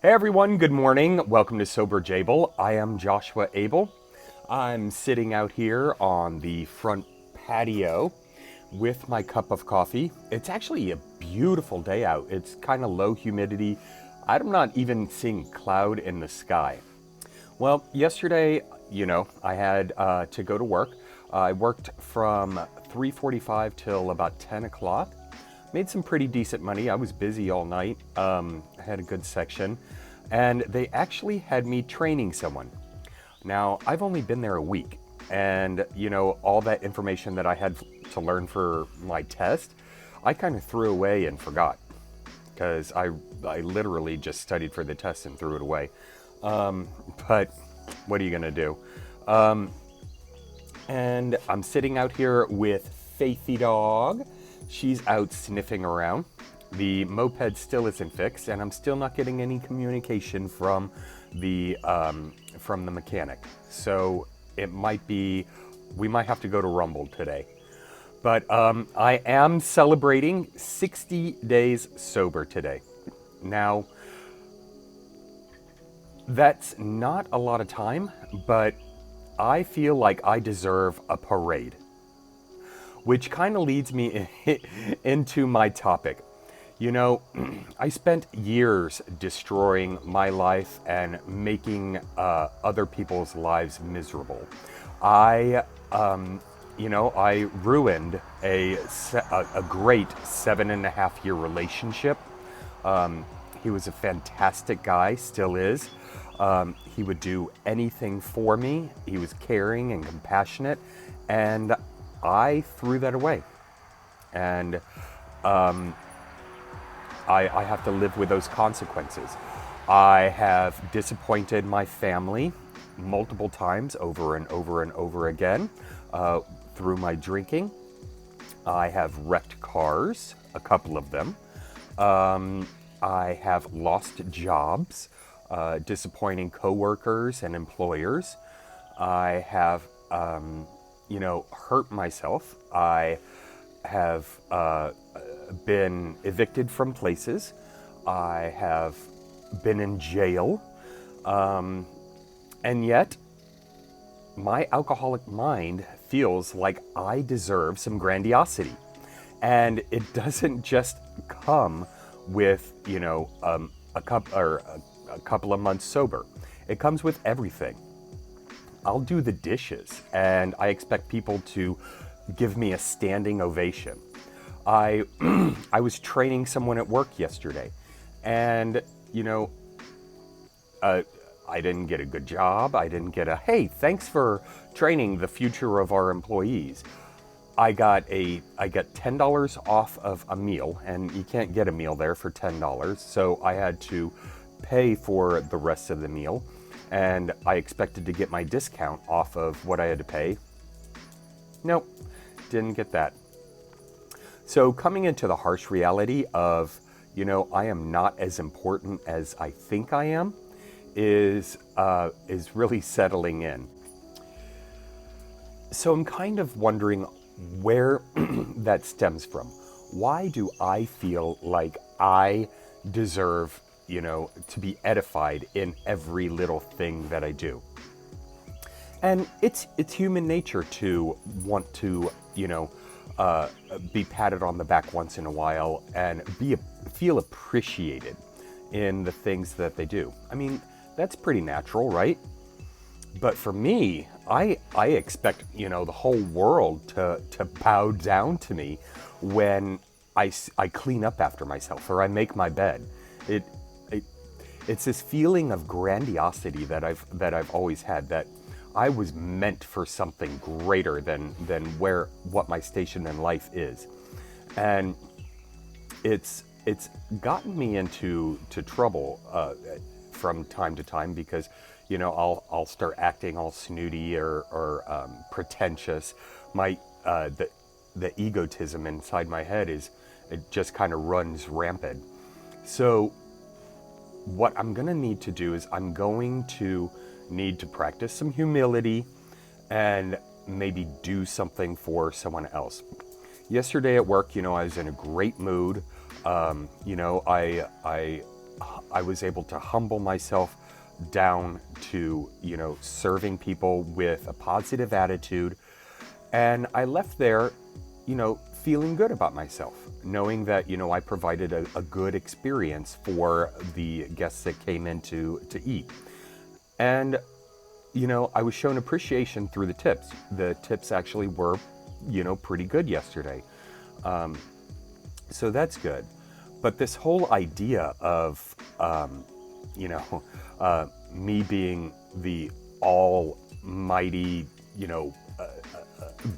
Hey everyone, good morning. Welcome to Sober Jable. I am Joshua Abel. I'm sitting out here on the front patio with my cup of coffee. It's actually a beautiful day out. It's kind of low humidity. I'm not even seeing cloud in the sky. Well, yesterday, I had to go to work. I worked from 3:45 till about 10 o'clock. Made some pretty decent money. I was busy all night. I had a good section. And they actually had me training someone. Now, I've only been there a week. And, all that information that I had to learn for my test, I kind of threw away and forgot. Because I literally just studied for the test and threw it away. But what are you going to do? And I'm sitting out here with Faithy Dog. She's out sniffing around. The moped still isn't fixed, and I'm still not getting any communication from the mechanic. So it might be, we might have to go to Rumble today. But I am celebrating 60 days sober today. Now, that's not a lot of time, but I feel like I deserve a parade. Which kind of leads me into my topic. I spent years destroying my life and making other people's lives miserable. I ruined a great 7.5 year relationship. He was a fantastic guy, still is. He would do anything for me. He was caring and compassionate, and I threw that away. And I have to live with those consequences. I have disappointed my family multiple times over and over and over again through my drinking. I have wrecked cars, a couple of them. I have lost jobs, disappointing coworkers and employers. I have, hurt myself. I have been evicted from places. I have been in jail. And yet, my alcoholic mind feels like I deserve some grandiosity. And it doesn't just come with, a couple of months sober. It comes with everything. I'll do the dishes, and I expect people to give me a standing ovation. I was training someone at work yesterday, and I didn't get a good job. I didn't get a hey, thanks for training the future of our employees. I got $10 off of a meal, and you can't get a meal there for $10, so I had to pay for the rest of the meal, and I expected to get my discount off of what I had to pay. Nope, didn't get that. So coming into the harsh reality of, I am not as important as I think I am, is really settling in. So I'm kind of wondering where that stems from. Why do I feel like I deserve, to be edified in every little thing that I do? And it's human nature to want to, be patted on the back once in a while and feel appreciated in the things that they do. I mean, that's pretty natural, right? But for me, I expect, the whole world to bow down to me when I clean up after myself or I make my bed. It's this feeling of grandiosity that I've always had, that I was meant for something greater than what my station in life is. And it's gotten me into trouble from time to time because, I'll start acting all snooty or pretentious. The egotism inside my head it just kind of runs rampant. So what I'm going to need to do is I'm going to need to practice some humility and maybe do something for someone else. Yesterday at work, I was in a great mood. I I was able to humble myself down to, serving people with a positive attitude. And I left there, feeling good about myself, knowing that, I provided a good experience for the guests that came in to eat. And, I was shown appreciation through the tips. The tips actually were, pretty good yesterday. So that's good. But this whole idea of, you know, me being the almighty,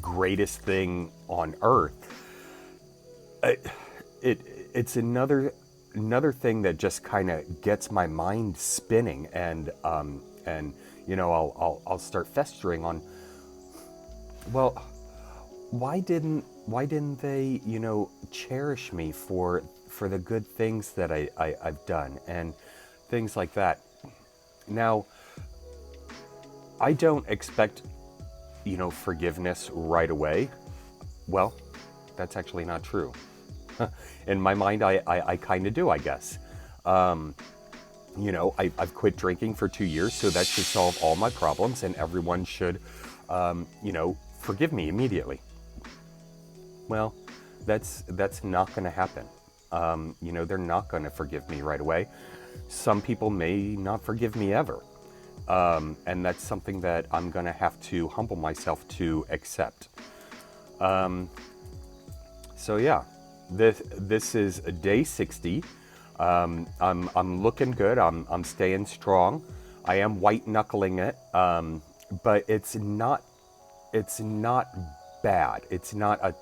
greatest thing on earth, it's another thing that just kind of gets my mind spinning, and I'll start festering on, well, why didn't they, cherish me for the good things that I've done, and things like that. Now, I don't expect, forgiveness right away. Well, that's actually not true. In my mind, I kind of do, I guess. I've quit drinking for 2 years, so that should solve all my problems, and everyone should, forgive me immediately. Well, that's not going to happen. They're not going to forgive me right away. Some people may not forgive me ever. And that's something that I'm going to have to humble myself to accept. So yeah, this is day 60. I'm looking good. I'm staying strong. I am white knuckling it. But it's not bad. It's not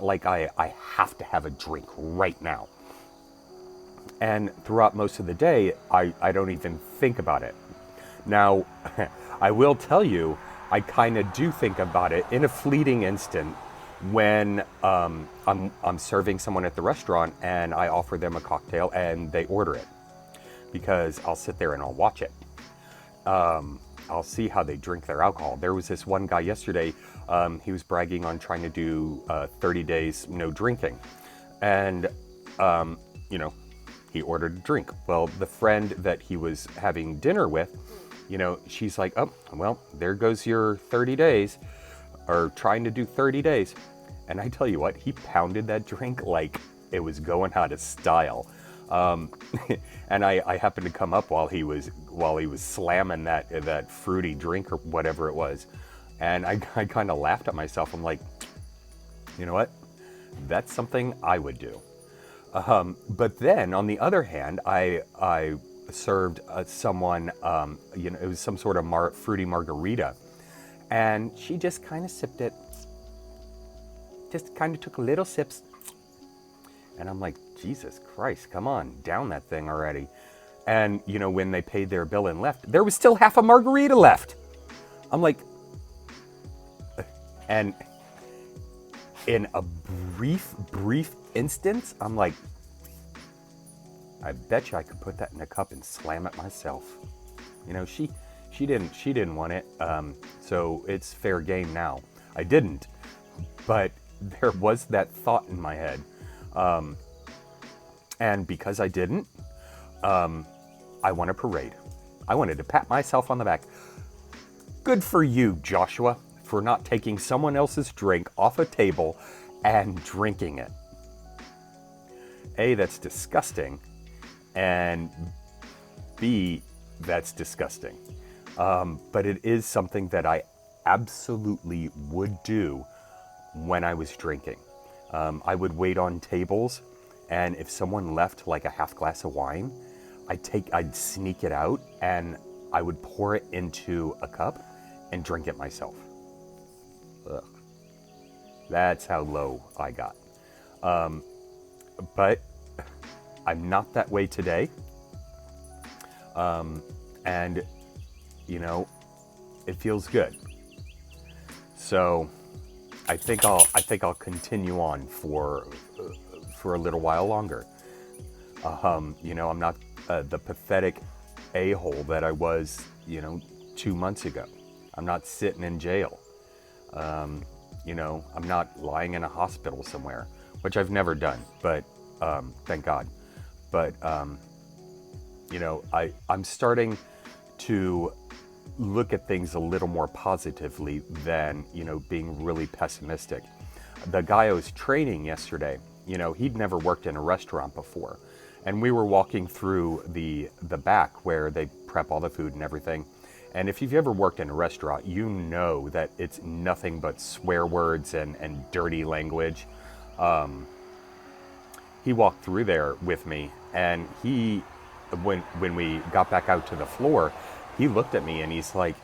like I have to have a drink right now. And throughout most of the day, I don't even think about it. Now, I will tell you, I kind of do think about it in a fleeting instant when I'm serving someone at the restaurant and I offer them a cocktail and they order it. Because I'll sit there and I'll watch it. I'll see how they drink their alcohol. There was this one guy yesterday, he was bragging on trying to do 30 days no drinking. And, he ordered a drink. Well, the friend that he was having dinner with, she's like, oh, well, there goes your 30 days, or trying to do 30 days. And I tell you what, he pounded that drink like it was going out of style. And I happened to come up while he was slamming that fruity drink or whatever it was. And I kind of laughed at myself. I'm like, you know what? That's something I would do. But then on the other hand, I served someone, it was some sort of fruity margarita. And she just kind of sipped it. Just kind of took little sips. And I'm like, Jesus Christ, come on, down that thing already. And, when they paid their bill and left, there was still half a margarita left. I'm like, and in a brief instance, I'm like, I bet you I could put that in a cup and slam it myself. She didn't want it, so it's fair game now. I didn't, but there was that thought in my head. And because I didn't, I won a parade. I wanted to pat myself on the back. Good for you, Joshua, for not taking someone else's drink off a table and drinking it. A, that's disgusting, and B, that's disgusting. But it is something that I absolutely would do when I was drinking. I would wait on tables, and if someone left like a half glass of wine, I'd sneak it out and I would pour it into a cup and drink it myself. Ugh. That's how low I got. But I'm not that way today. And it feels good. So I think I'll continue on for a little while longer. I'm not the pathetic a-hole that I was, 2 months ago. I'm not sitting in jail. I'm not lying in a hospital somewhere, which I've never done, but thank God. But I'm starting to look at things a little more positively than, being really pessimistic. The guy I was training yesterday, he'd never worked in a restaurant before. And we were walking through the back where they prep all the food and everything. And if you've ever worked in a restaurant, you know that it's nothing but swear words and dirty language. He walked through there with me, and when we got back out to the floor, he looked at me and he's like,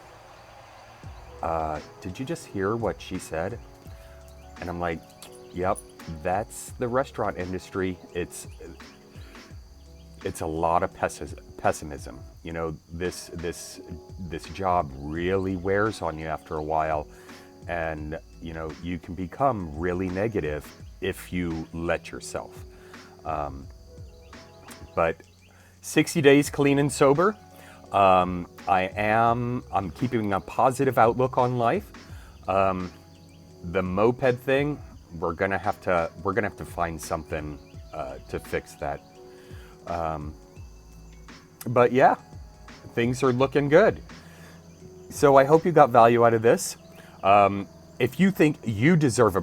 did you just hear what she said? And I'm like, yep, that's the restaurant industry. It's a lot of pessimism. This job really wears on you after a while, and you can become really negative if you let yourself. But 60 days clean and sober. I'm keeping a positive outlook on life. The moped thing, we're gonna have to find something to fix that. But yeah, things are looking good. So I hope you got value out of this. If you think you deserve a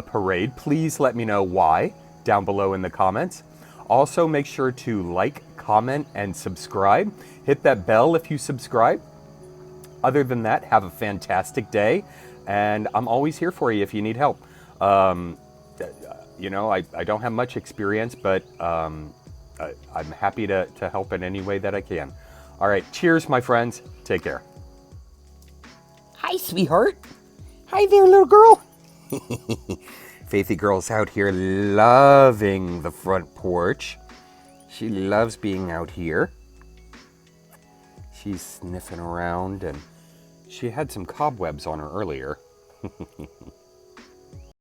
parade, please let me know why down below in the comments. Also, make sure to like, comment, and subscribe. Hit that bell if you subscribe. Other than that, have a fantastic day, and I'm always here for you if you need help. I don't have much experience, but I'm happy to help in any way that I can. All right, cheers, my friends. Take care. Hi, sweetheart. Hi there, little girl. Faithy girl's out here loving the front porch. She loves being out here. She's sniffing around, and she had some cobwebs on her earlier.